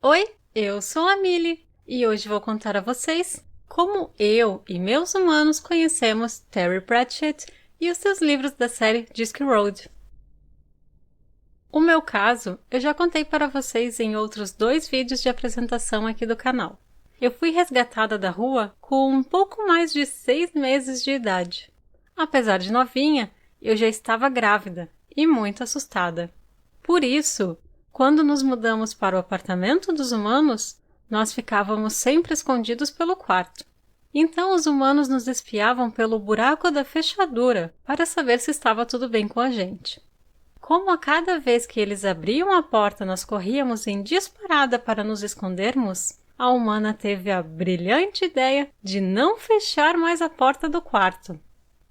Oi, eu sou a Millie e hoje vou contar a vocês como eu e meus humanos conhecemos Terry Pratchett e os seus livros da série Discworld. O meu caso eu já contei para vocês em outros 2 vídeos de apresentação aqui do canal. Eu fui resgatada da rua com um pouco mais de 6 meses de idade. Apesar de novinha, eu já estava grávida e muito assustada. Por isso, quando nos mudamos para o apartamento dos humanos, nós ficávamos sempre escondidos pelo quarto. Então os humanos nos espiavam pelo buraco da fechadura para saber se estava tudo bem com a gente. Como a cada vez que eles abriam a porta nós corríamos em disparada para nos escondermos, a humana teve a brilhante ideia de não fechar mais a porta do quarto.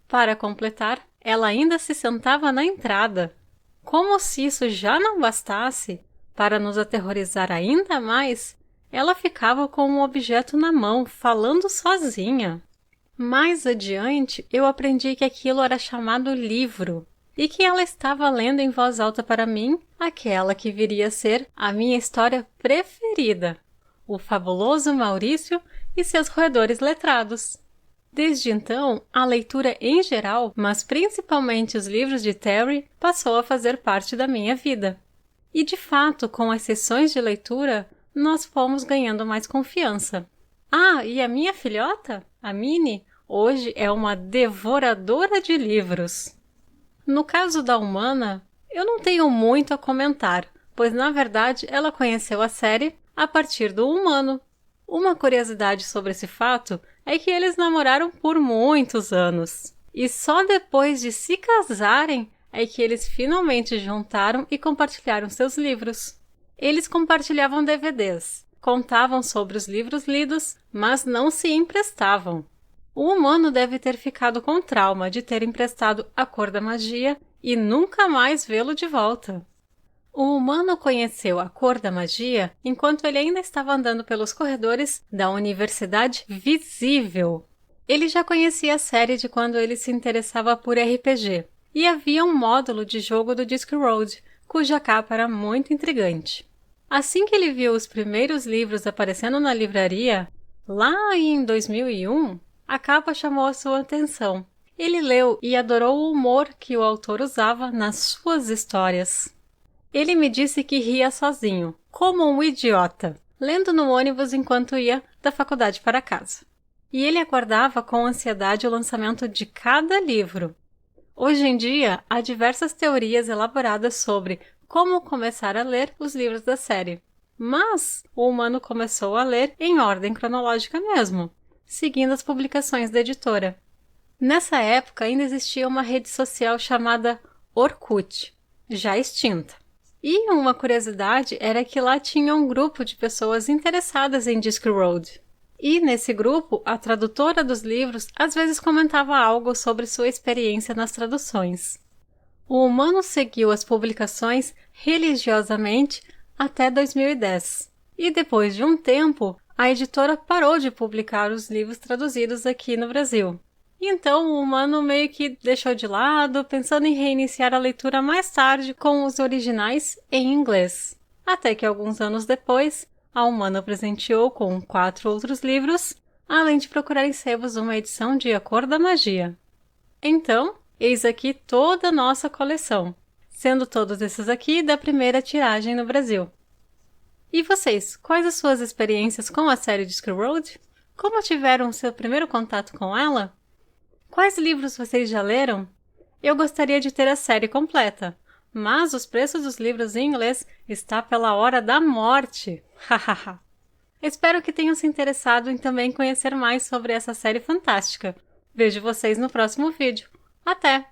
Para completar, ela ainda se sentava na entrada. Como se isso já não bastasse, para nos aterrorizar ainda mais, ela ficava com um objeto na mão, falando sozinha. Mais adiante, eu aprendi que aquilo era chamado livro, e que ela estava lendo em voz alta para mim aquela que viria a ser a minha história preferida, O Fabuloso Maurício e seus Roedores Letrados. Desde então, a leitura em geral, mas principalmente os livros de Terry, passou a fazer parte da minha vida. E de fato, com as sessões de leitura, nós fomos ganhando mais confiança. Ah, e a minha filhota, a Minnie, hoje é uma devoradora de livros. No caso da humana, eu não tenho muito a comentar, pois na verdade ela conheceu a série a partir do humano. Uma curiosidade sobre esse fato é que eles namoraram por muitos anos. E só depois de se casarem é que eles finalmente juntaram e compartilharam seus livros. Eles compartilhavam DVDs, contavam sobre os livros lidos, mas não se emprestavam. O humano deve ter ficado com trauma de ter emprestado A Cor da Magia e nunca mais vê-lo de volta. O humano conheceu A Cor da Magia enquanto ele ainda estava andando pelos corredores da Universidade Visível. Ele já conhecia a série de quando ele se interessava por RPG, e havia um módulo de jogo do Discworld, cuja capa era muito intrigante. Assim que ele viu os primeiros livros aparecendo na livraria, lá em 2001, a capa chamou a sua atenção. Ele leu e adorou o humor que o autor usava nas suas histórias. Ele me disse que ria sozinho, como um idiota, lendo no ônibus enquanto ia da faculdade para casa. E ele aguardava com ansiedade o lançamento de cada livro. Hoje em dia, há diversas teorias elaboradas sobre como começar a ler os livros da série. Mas o humano começou a ler em ordem cronológica mesmo, seguindo as publicações da editora. Nessa época ainda existia uma rede social chamada Orkut, já extinta. E uma curiosidade era que lá tinha um grupo de pessoas interessadas em Discworld. E nesse grupo, a tradutora dos livros às vezes comentava algo sobre sua experiência nas traduções. O humano seguiu as publicações religiosamente até 2010. E depois de um tempo, a editora parou de publicar os livros traduzidos aqui no Brasil. Então o humano meio que deixou de lado, pensando em reiniciar a leitura mais tarde com os originais em inglês. Até que alguns anos depois, a humana presenteou com 4 outros livros, além de procurar em sebos uma edição de A Cor da Magia. Então, eis aqui toda a nossa coleção, sendo todos esses aqui da primeira tiragem no Brasil. E vocês, quais as suas experiências com a série Discworld? Como tiveram o seu primeiro contato com ela? Quais livros vocês já leram? Eu gostaria de ter a série completa, mas os preços dos livros em inglês está pela hora da morte. Hahaha. Espero que tenham se interessado em também conhecer mais sobre essa série fantástica. Vejo vocês no próximo vídeo. Até!